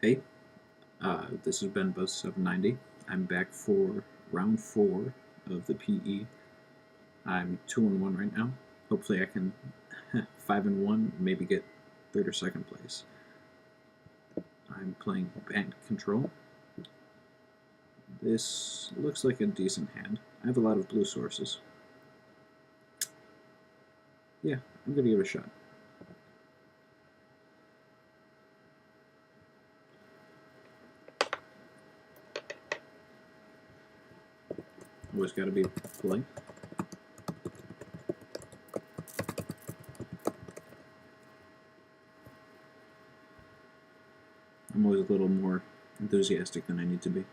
Hey, this has been Buzz 790. I'm back for round 4 of the PE. I'm 2-1 right now. Hopefully, I can 5-1, maybe get third or second place. I'm playing Bant Control. This looks like a decent hand. I have a lot of blue sources. Yeah, I'm gonna give it a shot. Always gotta be polite. I'm always a little more enthusiastic than I need to be.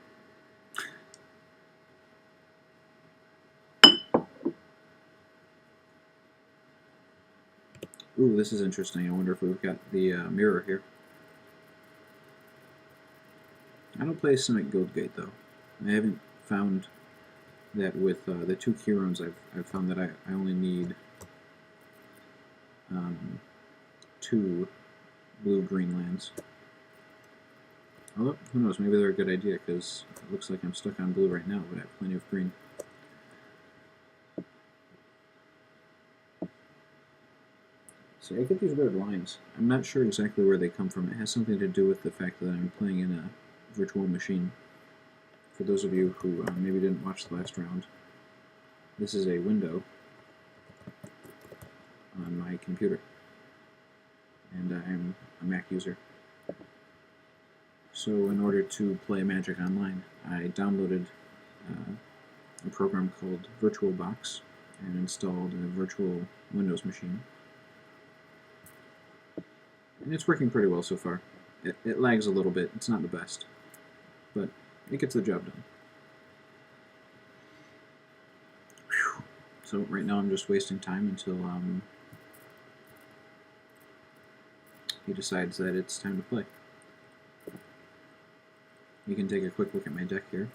Ooh, this is interesting. I wonder if we've got the mirror here. I don't play Simic Guildgate though. I haven't found that with the 2 key runes. I've found that I only need 2 blue-green lands. Although, who knows, maybe they're a good idea, because it looks like I'm stuck on blue right now, but I have plenty of green. See, I get these weird lines. I'm not sure exactly where they come from. It has something to do with the fact that I'm playing in a virtual machine. For those of you who maybe didn't watch the last round, this is a window on my computer, and I'm a Mac user. So in order to play Magic Online, I downloaded a program called VirtualBox and installed a virtual Windows machine. And it's working pretty well so far. It lags a little bit, it's not the best, but it gets the job done. Whew. So right now I'm just wasting time until he decides that it's time to play. You can take a quick look at my deck here.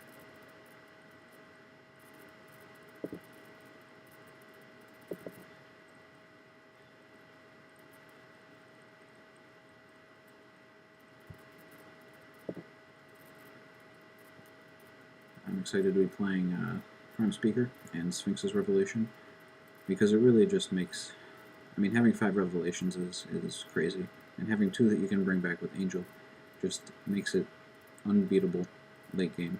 I'm excited to be playing Prime Speaker and Sphinx's Revelation, because it really just makes... I mean, having 5 Revelations is crazy, and having 2 that you can bring back with Angel just makes it unbeatable late game.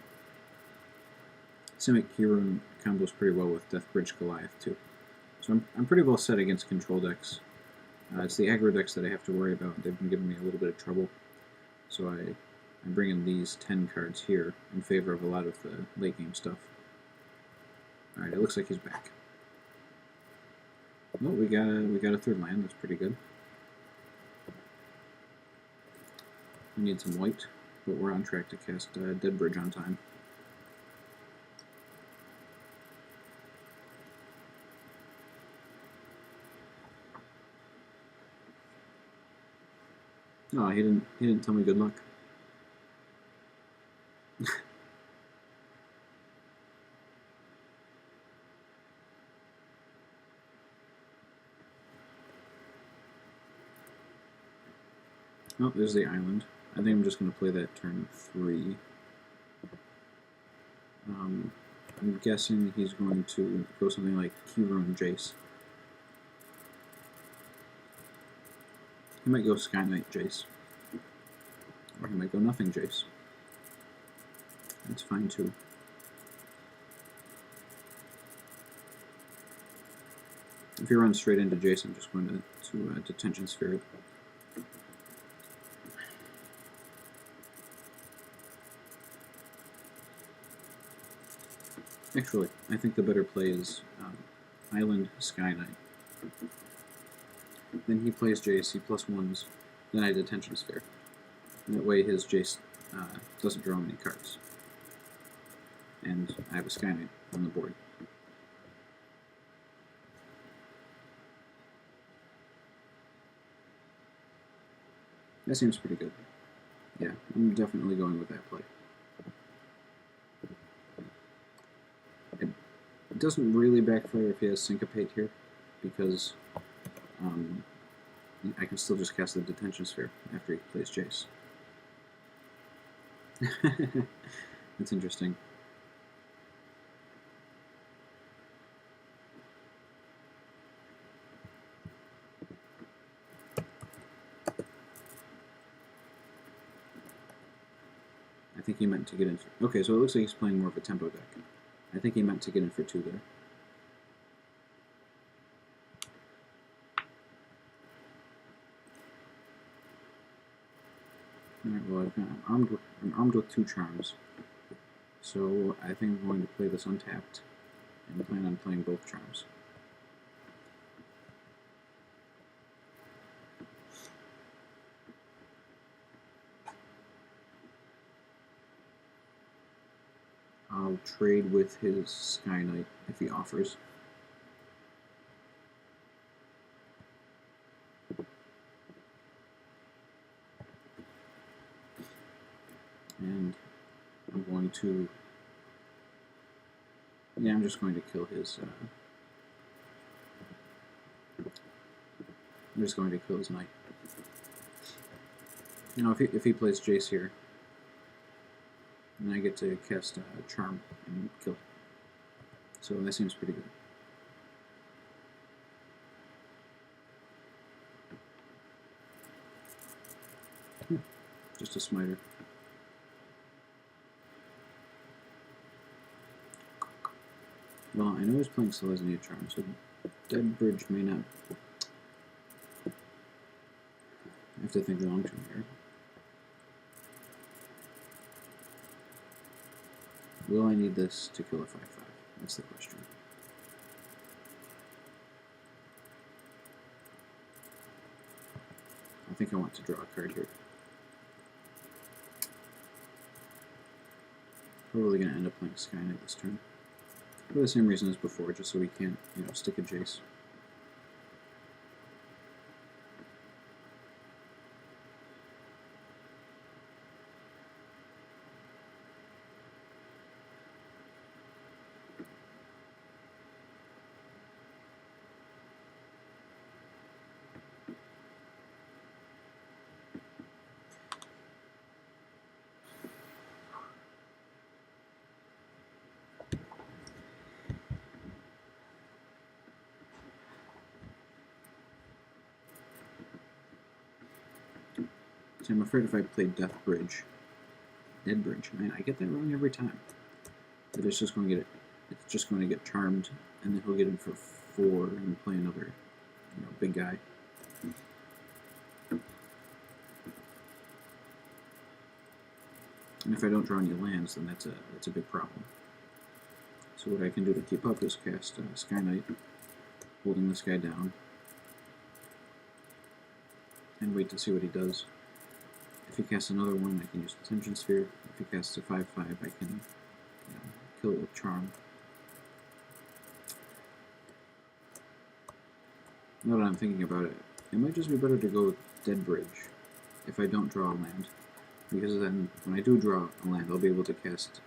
Simic Kirun combos pretty well with Deathbridge Goliath too. So I'm pretty well set against control decks. It's the aggro decks that I have to worry about. They've been giving me a little bit of trouble. So I bring in these 10 cards here in favor of a lot of the late game stuff. Alright, it looks like he's back. Oh, we got a third land. That's pretty good. We need some white, but we're on track to cast Deadbridge on time. Oh, he didn't tell me good luck. Oh, there's the island. I think I'm just going to play that turn 3. I'm guessing he's going to go something like Keyruin Jace. He might go Sky Knight Jace. Or he might go nothing Jace. That's fine too. If he runs straight into Jace, I'm just going to Detention Sphere it. Actually, I think the better play is Island Sky Knight. Then he plays Jace, he +1s, then I Detention Sphere. And that way his Jace doesn't draw any cards. And I have a Sky Knight on the board. That seems pretty good. Yeah, I'm definitely going with that play. It doesn't really backfire if he has Syncopate here, because I can still just cast the Detention Sphere after he plays Jace. That's interesting. I think he meant to get in for... Okay, so it looks like he's playing more of a tempo deck. I think he meant to get in for 2 there. Alright, well, I'm armed with 2 charms. So I think I'm going to play this untapped and plan on playing both charms. I'll trade with his Sky Knight if he offers. And I'm going to... Yeah, I'm just going to kill his... I'm just going to kill his knight. You know, if he plays Jace here, then I get to cast Charm and kill it. So that seems pretty good. Just a smiter. Well, I know he's playing Selesnya Charm, so Dead Bridge may not... I have to think long term here. Will I need this to kill a 5/5? That's the question. I think I want to draw a card here. Probably going to end up playing Sky Knight this turn. For the same reason as before, just so we can't, you know, stick a Jace. So I'm afraid if I play Dead Bridge, man, I get that wrong every time. That it's just going to get charmed, and then he'll get in for 4 and play another, you know, big guy. And if I don't draw any lands, then that's a big problem. So what I can do to keep up is cast Sky Knight, holding this guy down, and wait to see what he does. If he casts another one, I can use the Tension Sphere. If he casts a 5/5, I can, you know, kill it with Charm. Now that I'm thinking about it, it might just be better to go with Dead Bridge if I don't draw a land, because then when I do draw a land, I'll be able to cast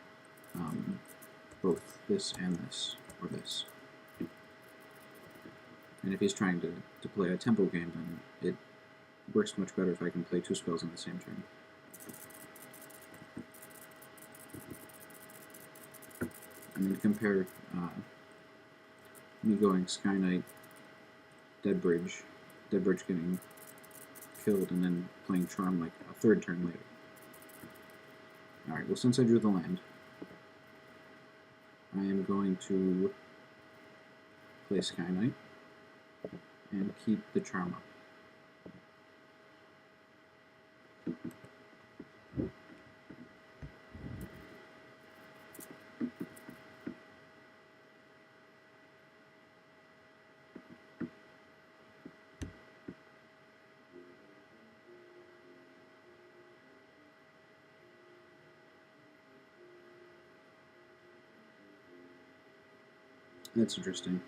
both this and this, or this. And if he's trying to play a tempo game, then it works much better if I can play 2 spells on the same turn. I mean, compare me going Sky Knight, Dead Bridge getting killed, and then playing Charm like a 3rd turn later. Alright, well, since I drew the land, I am going to play Sky Knight and keep the Charm up. That's interesting.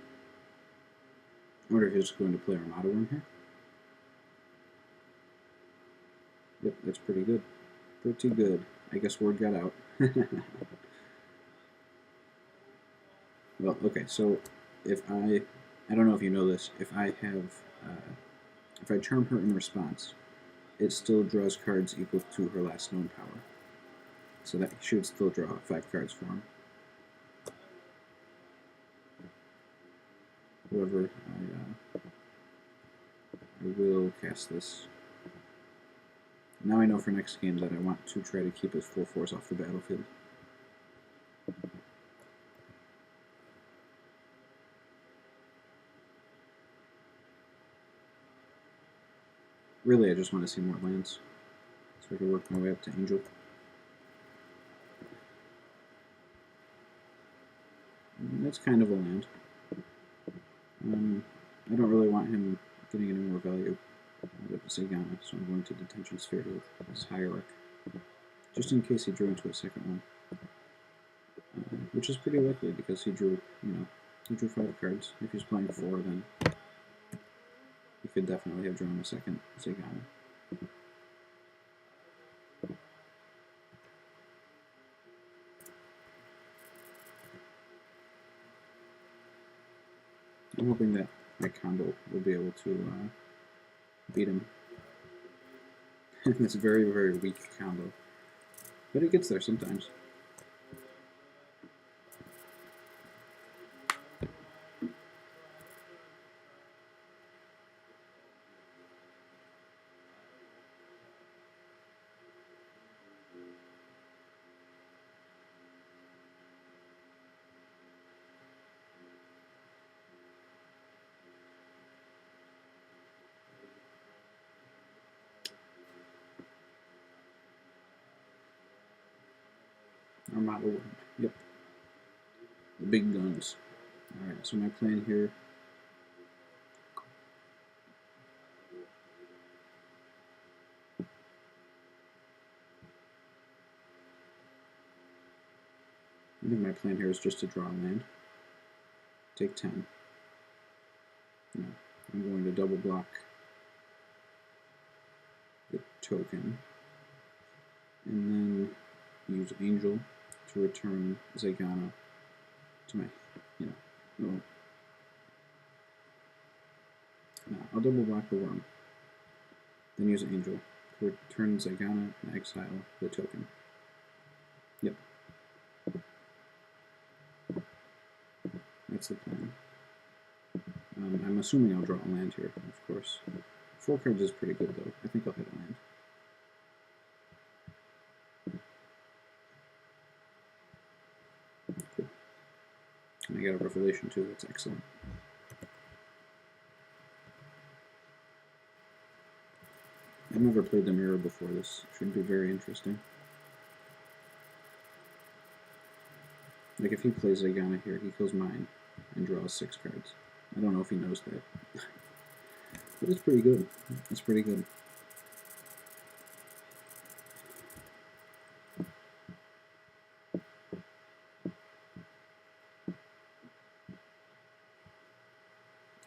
I wonder if he's going to play Armada Worm here. Yep, that's pretty good. Pretty good. I guess word got out. Well, okay, so if I don't know if you know this, if I charm her in response, it still draws cards equal to her last known power. So that he should still draw 5 cards for him. However, I will cast this. Now I know for next game that I want to try to keep his full force off the battlefield. Really, I just want to see more lands, so I can work my way up to Angel. And that's kind of a land. I don't really want him getting any more value out of Zegana, so I'm going to Detention Sphere with his Hierarch, just in case he drew into a second one. Which is pretty likely because he drew, he drew 5 cards. If he's playing 4, then he could definitely have drawn a second Zegana. I'm hoping that my combo will be able to beat him. It's a very, very weak combo, but it gets there sometimes. Armada World. Yep. The big guns. Alright, so my plan here. I think my plan here is just to draw a land. Take 10. No, I'm going to double block the token. And then use Angel to return Zegana to my, no. I'll double block the worm. Then use Angel to return Zegana and exile the token. Yep. That's the plan. I'm assuming I'll draw a land here, of course. 4 cards is pretty good, though. I think I'll hit a land. Cool. And I got a Revelation, too. That's excellent. I've never played the mirror before. This should be very interesting. Like, if he plays Zegana here, he kills mine and draws 6 cards. I don't know if he knows that. But it's pretty good. It's pretty good.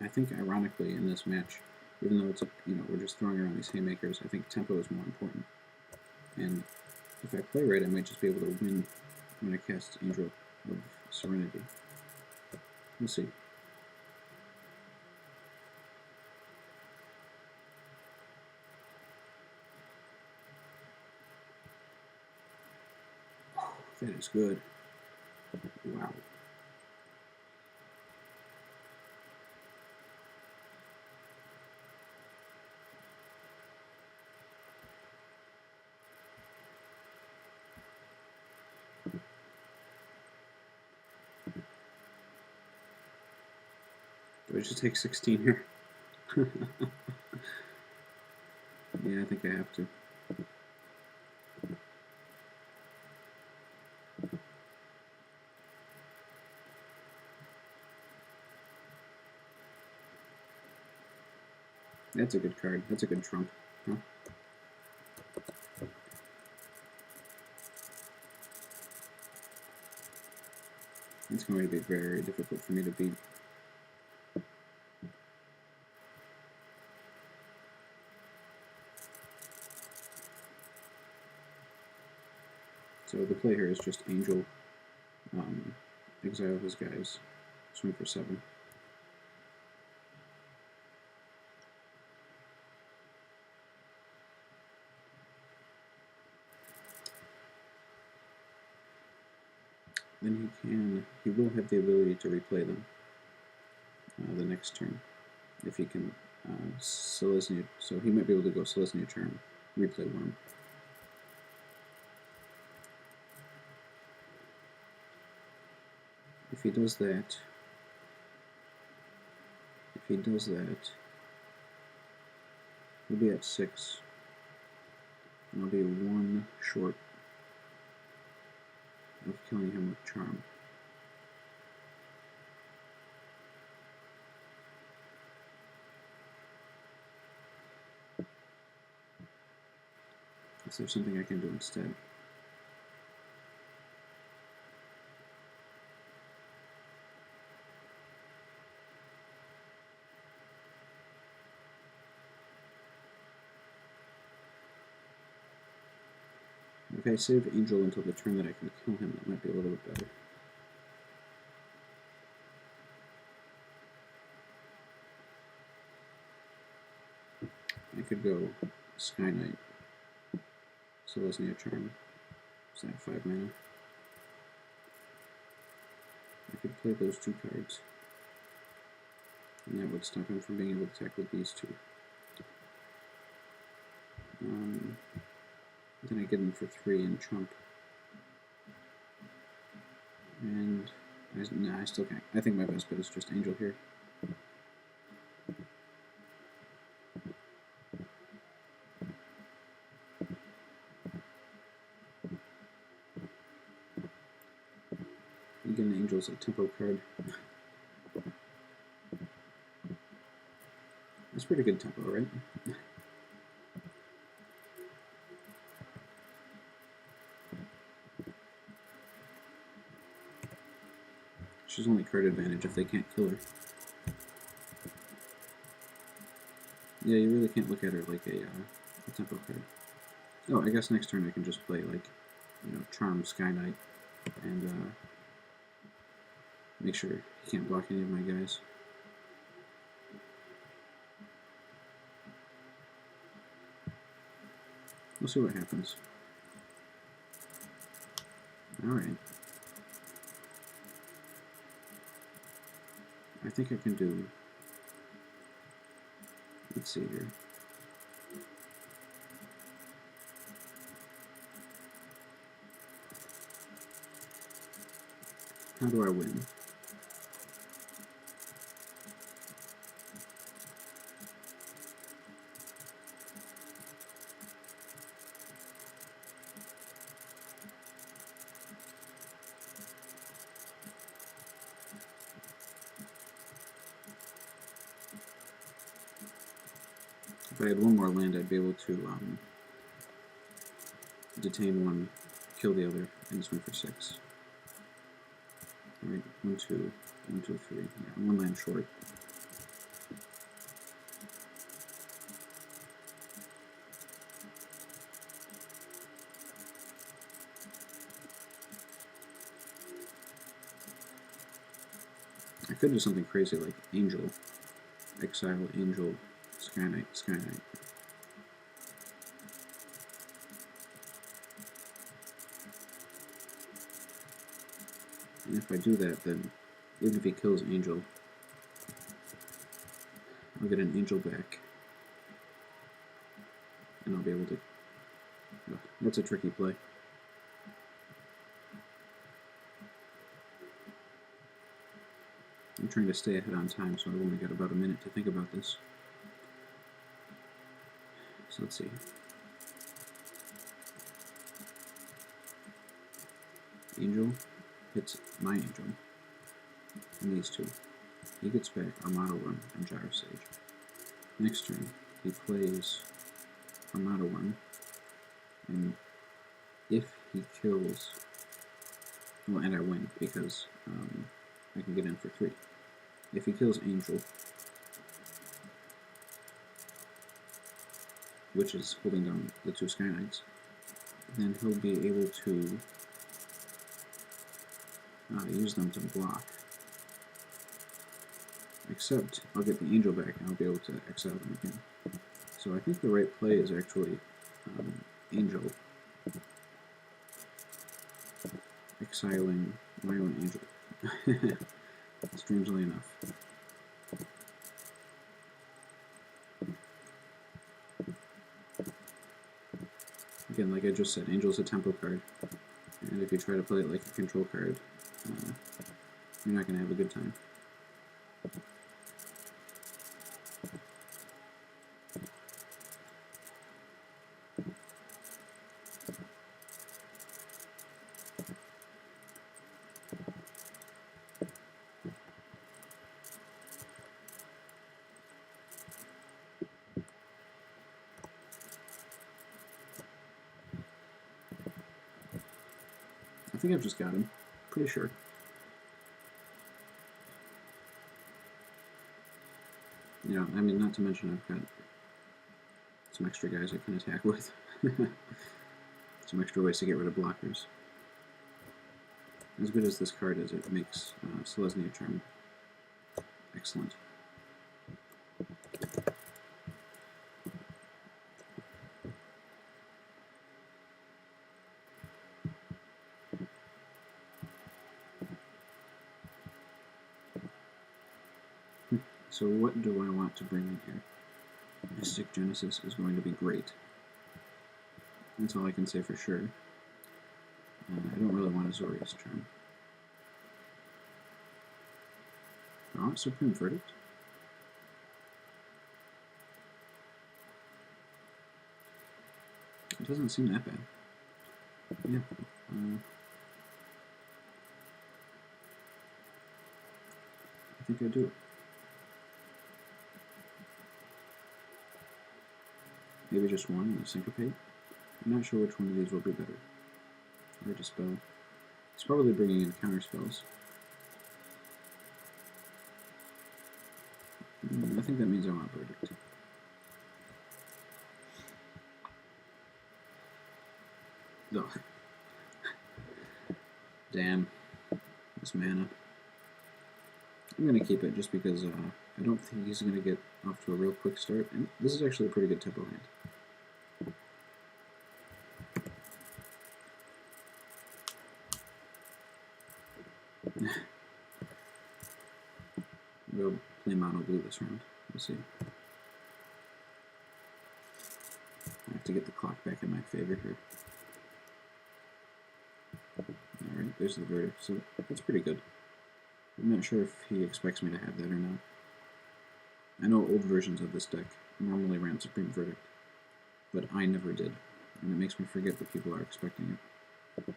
I think, ironically, in this match, even though it's we're just throwing around these haymakers, I think tempo is more important. And if I play right, I might just be able to win when I cast Angel of Serenity. We'll see. Oh, that is good. Wow. Do I just take 16 here? Yeah, I think I have to. That's a good card. That's a good trump. Huh? It's going to be very difficult for me to beat. So the play here is just Angel, exile his guys, swing for 7. then he will have the ability to replay them the next turn if he can Selesnya. So he might be able to go Selesnya Charm, replay one. If he does that, he'll be at 6. And I'll be one short of killing him with Charm. Is there something I can do instead? If I save Angel until the turn that I can kill him, that might be a little bit better. I could go Sky Knight, Selesnya Charm. Is that 5 mana? I could play those 2 cards. And that would stop him from being able to attack with these 2. Then I get him for 3 and Trump. And I still can't. I think my best bet is just Angel here. Again, Angel's a tempo card. That's pretty good tempo, right? She's only card advantage if they can't kill her. Yeah, you really can't look at her like a tempo card. Oh, I guess next turn I can just play like, Charm Sky Knight and make sure he can't block any of my guys. We'll see what happens. Alright. I think I can do... Let's see here. How do I win? If I had one more land, I'd be able to detain one, kill the other, and swing for 6. Alright, 1, 2, 1, 2, 3. Yeah, one land short. I could do something crazy like Angel, exile Angel, Sky Knight, Sky Knight. And if I do that, then even if he kills Angel, I'll get an Angel back. And I'll be able to... Oh, that's a tricky play. I'm trying to stay ahead on time, so I've only got about a minute to think about this. So let's see. Angel hits my Angel, and these 2. He gets back Armada 1 and Gyro Sage. Next turn, he plays Armada 1, and if he kills... Well, and I win, because I can get in for 3. If he kills Angel, which is holding down the 2 Sky Knights, then he'll be able to use them to block. Except I'll get the Angel back and I'll be able to exile them again. So I think the right play is actually Angel exiling My own angel. Strangely enough. Again, like I just said, Angel's a tempo card, and if you try to play it like a control card, you're not going to have a good time. I think I've just got him. Pretty sure. You know, I mean, not to mention I've got some extra guys I can attack with. Some extra ways to get rid of blockers. As good as this card is, it makes Selesnya Charm excellent. So what do I want to bring in here? Mystic Genesis is going to be great. That's all I can say for sure. I don't really want a Zorius Charm. I want Supreme Verdict. It doesn't seem that bad. Yeah. I think I do. Maybe just one and a Syncopate. I'm not sure which one of these will be better. Or Dispel. He's probably bringing in counter spells. I think that means I want Verdict. Ugh. Damn. This mana. I'm going to keep it just because I don't think he's going to get off to a real quick start. And this is actually a pretty good tempo hand. We'll play mono blue this round. We'll see. I have to get the clock back in my favor here. Alright, there's the Verdict. So that's pretty good. I'm not sure if he expects me to have that or not. I know old versions of this deck normally ran Supreme Verdict, but I never did, and it makes me forget that people are expecting it.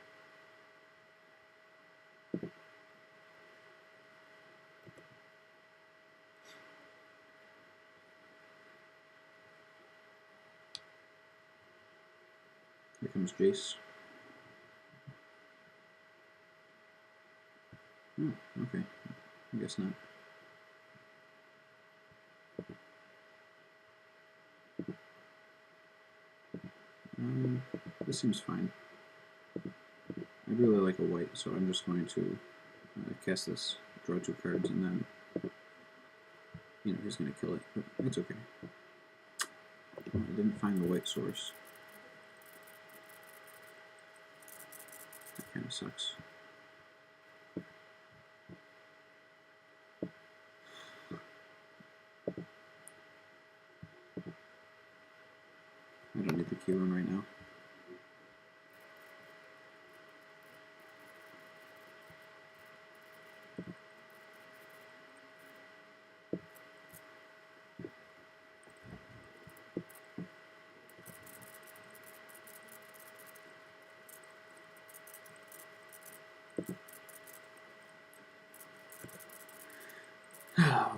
Here comes Jace. Oh, okay. I guess not. This seems fine. I really like a white, so I'm just going to cast this, draw 2 cards, and then, you know, he's going to kill it, but it's okay. I didn't find the white source. That kind of sucks. I don't need the key rune right now.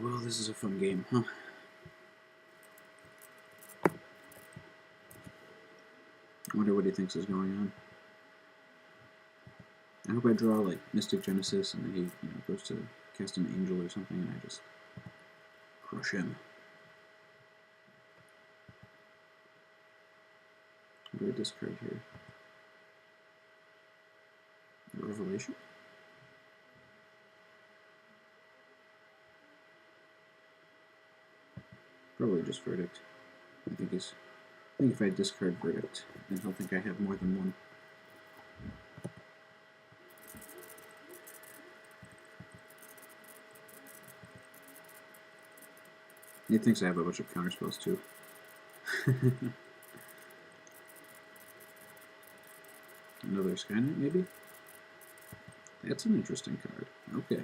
Well, this is a fun game, huh? I wonder what he thinks is going on. I hope I draw like Mystic Genesis and then he, you know, goes to cast an Angel or something and I just crush him. What do I discard here? Revelation? Probably just Verdict. I think if I discard Verdict, then he'll think I have more than one. He thinks I have a bunch of counterspells too. Another Skynet, maybe? That's an interesting card. Okay.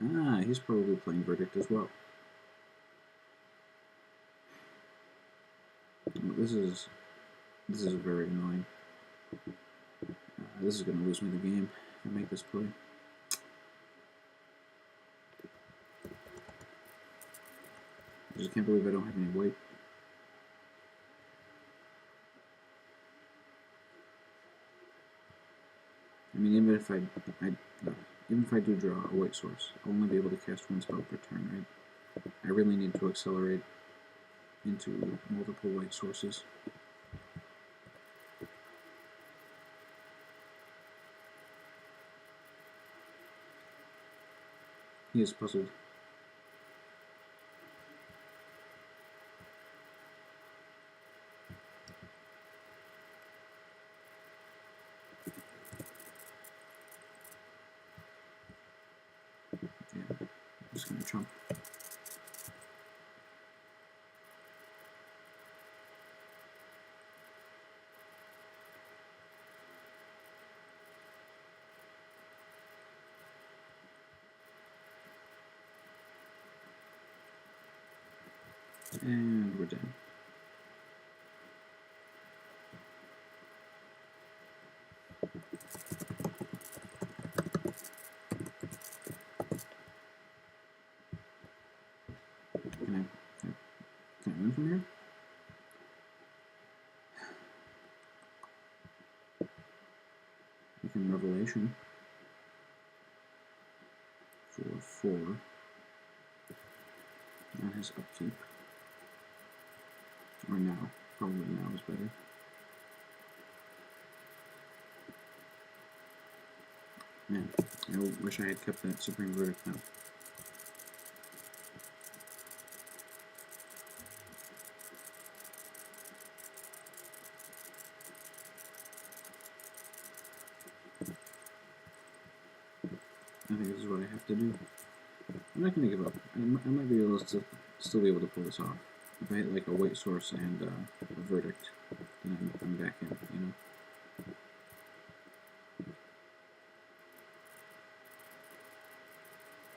Ah, he's probably playing Verdict as well. Oh, this is very annoying. This is going to lose me the game if I make this play. I just can't believe I don't have any white. I mean, even if I do draw a white source, I'll only be able to cast one spell per turn, right? I really need to accelerate into multiple white sources. He is puzzled. Yeah, I'm just going to chump. And we're done. Can I win from here? We can Revelation for 4 on his upkeep. Or now. Probably now is better. Man, I wish I had kept that Supreme Verdict now. I think this is what I have to do. I'm not going to give up. I might be able to still be able to pull this off. If I hit like a white source and a Verdict, then I'm back in, you know?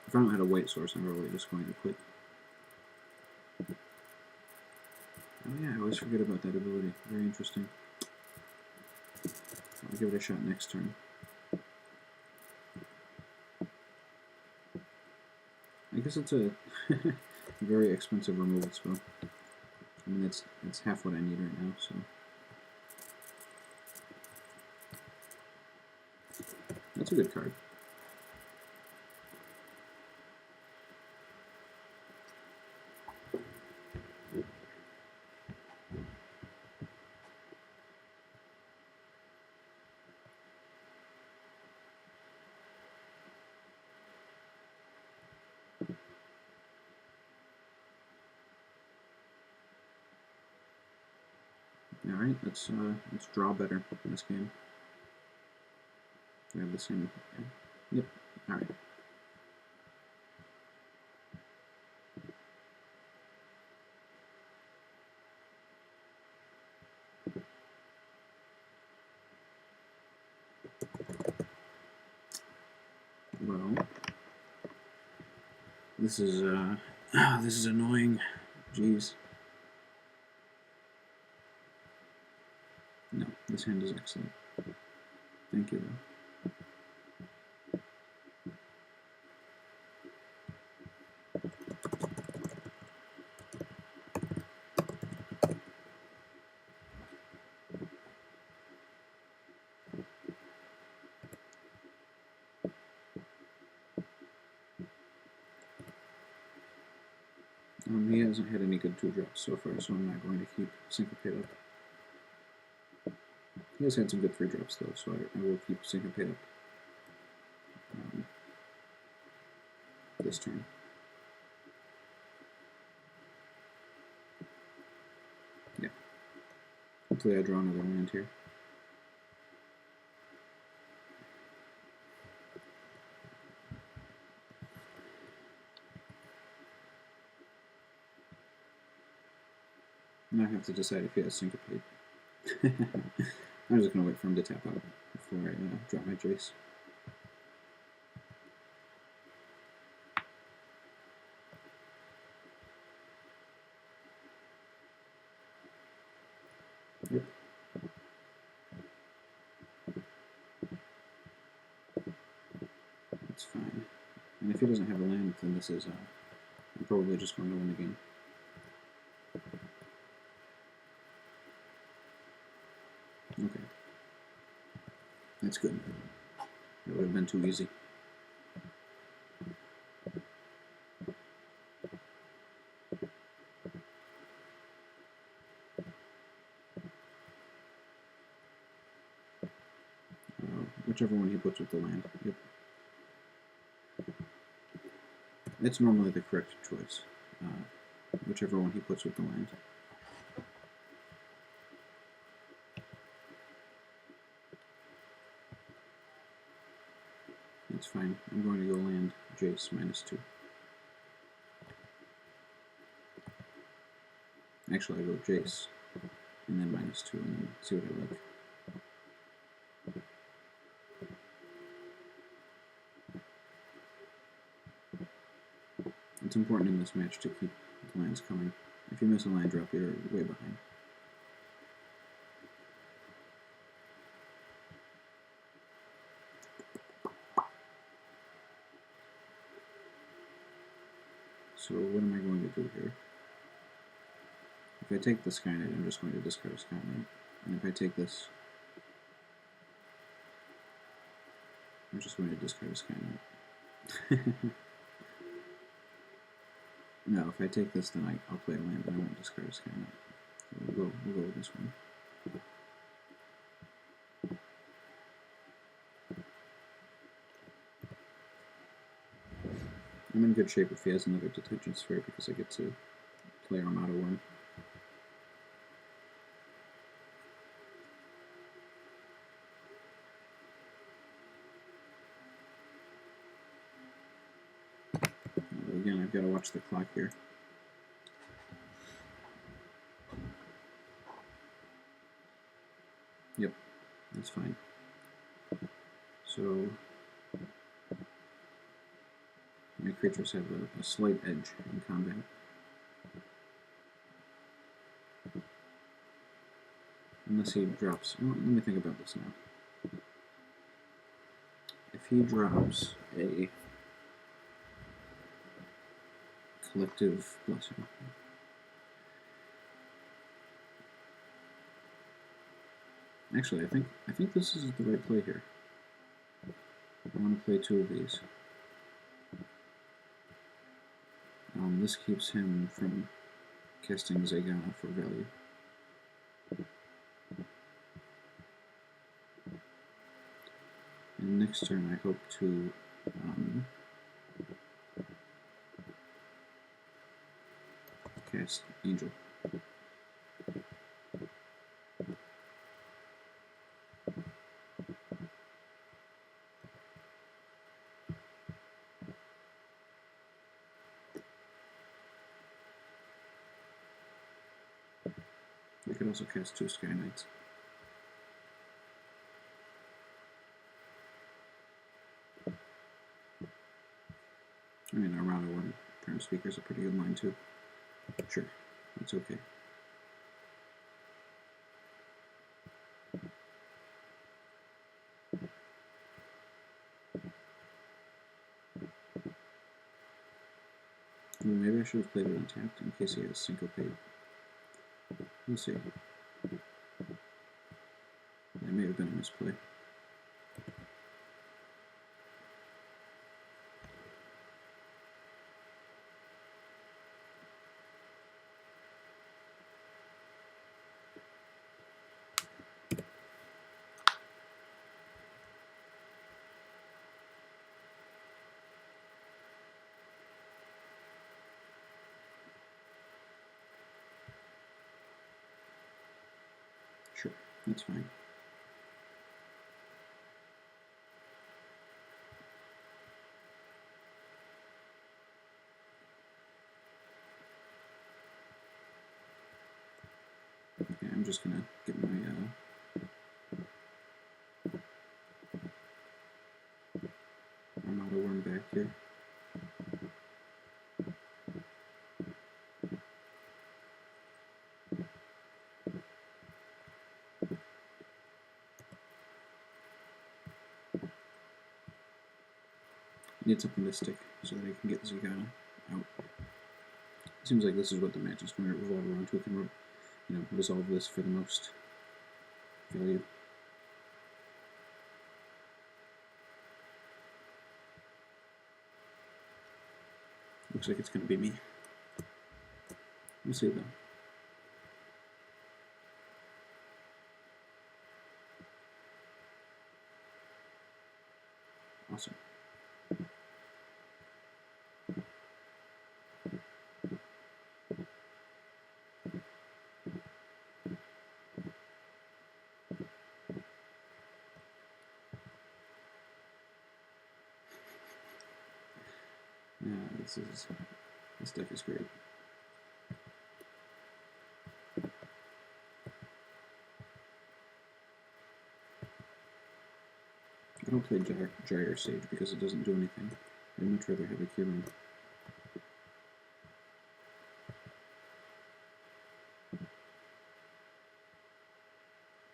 If I don't hit a white source, I'm really just going to quit. Oh yeah, I always forget about that ability. Very interesting. I'll give it a shot next turn. I guess it's a very expensive removal spell. I mean, it's half what I need right now, so. That's a good card. Alright, let's draw better in this game. We have the same. Yeah. Yep. Alright. Well, this is annoying. Jeez. No, this hand is excellent. Thank you, though. He hasn't had any good 2-drops so far, so I'm not going to keep Syncopate up. He has had some good 3-drops though, so I will keep Syncopate up this turn. Yeah. Hopefully I draw another land here. Now I have to decide if he has syncopate. I'm just going to wait for him to tap out before I drop my Jace. Yep. That's fine. And if he doesn't have a land, then this is, I'm probably just going to win the game. Okay. That's good. That would have been too easy. Whichever one he puts with the land. Yep. It's normally the correct choice. Whichever one he puts with the land. It's fine. I'm going to go land Jace -2. Actually, I go Jace, and then -2, and then see what I like. It's important in this match to keep the lands coming. If you miss a land drop, you're way behind. So what am I going to do here? If I take the Skynet, I'm just going to discard Skynet. And if I take this, I'm just going to discard Skynet. No, if I take this, then I'll play a land, and I won't discard Skynet. So we'll go with this one. I'm in good shape if he has another Detention Sphere because I get to play Armada Worm. Again, I've got to watch the clock here. Yep, that's fine. So my creatures have a slight edge in combat. Unless he drops... Well, let me think about this now. If he drops a Collective Blessing... Actually, I think this is the right play here. I want to play 2 of these. This keeps him from casting Zegana for value. And next turn I hope to cast Angel. I could also cast 2 Sky Knights. I mean, Armada Worm Parent Speaker is a pretty good line too. Sure, that's okay. Well, maybe I should have played it untapped in case he has Syncopate. We'll see. That may have been a misplay. Sure, that's fine. I'm just gonna get my Armada worm back here. I need something to stick so that I can get Zigana out. It seems like this is what the match is going to revolve around. Who can, resolve this for the most value. Looks like it's going to be me. We'll see though. Awesome. Yeah, this deck is great. I don't play Gyre Sage because it doesn't do anything. I'd much rather have a Kieran.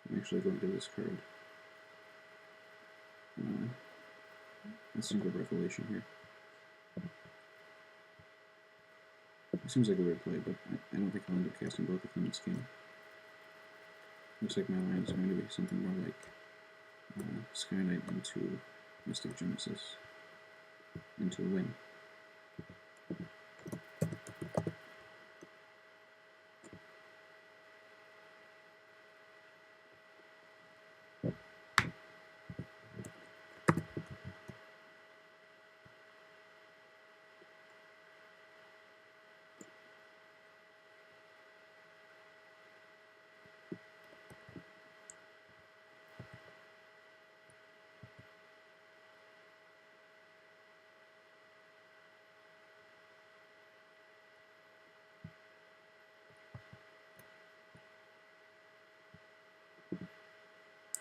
I'm actually going to discard a single Revelation here. It seems like a weird play, but I don't think I'll end up casting both of them this game. Looks like my line is going to be something more like Sky Knight into Mystic Genesis into Win.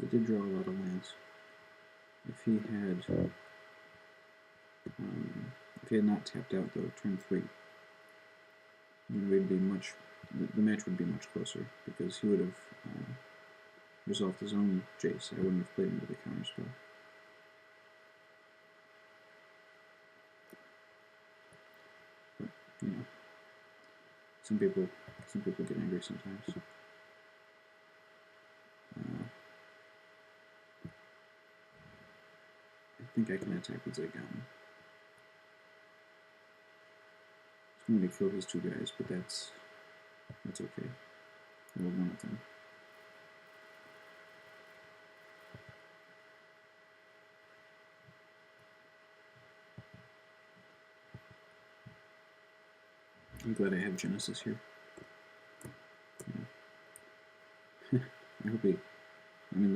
He did draw a lot of lands. If he had not tapped out though, turn 3, then we'd be the match would be much closer because he would have resolved his own Jace. I wouldn't have played into the counterspell. But, some people get angry sometimes. I think I can attack with Zigana. I'm going to kill his 2 guys, but that's okay. Well, one of them. I'm glad I have Genesis here. Yeah. I hope the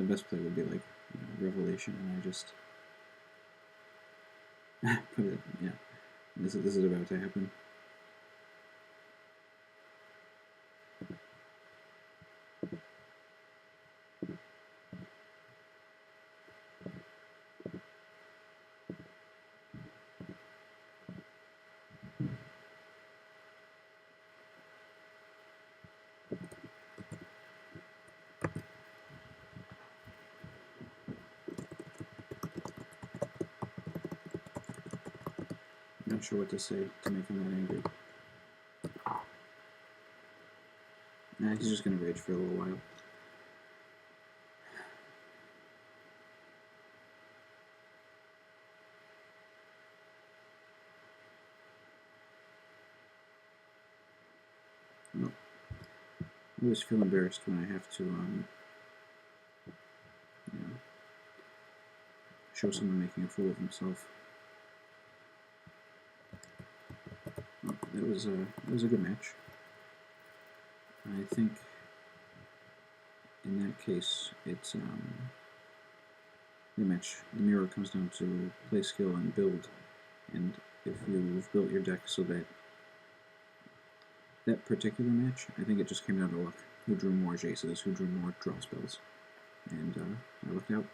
best play would be like Revelation, and I just put it. Yeah, this is about to happen. Not sure what to say to make him that angry. Nah, he's just gonna rage for a little while. Well, I always feel embarrassed when I have to, show someone making a fool of himself. Well, that was a good match. I think in that case, it's the mirror comes down to play skill and build, and if you've built your deck so that particular match, I think it just came down to luck. who drew more Jaces, who drew more draw spells. And I lucked out.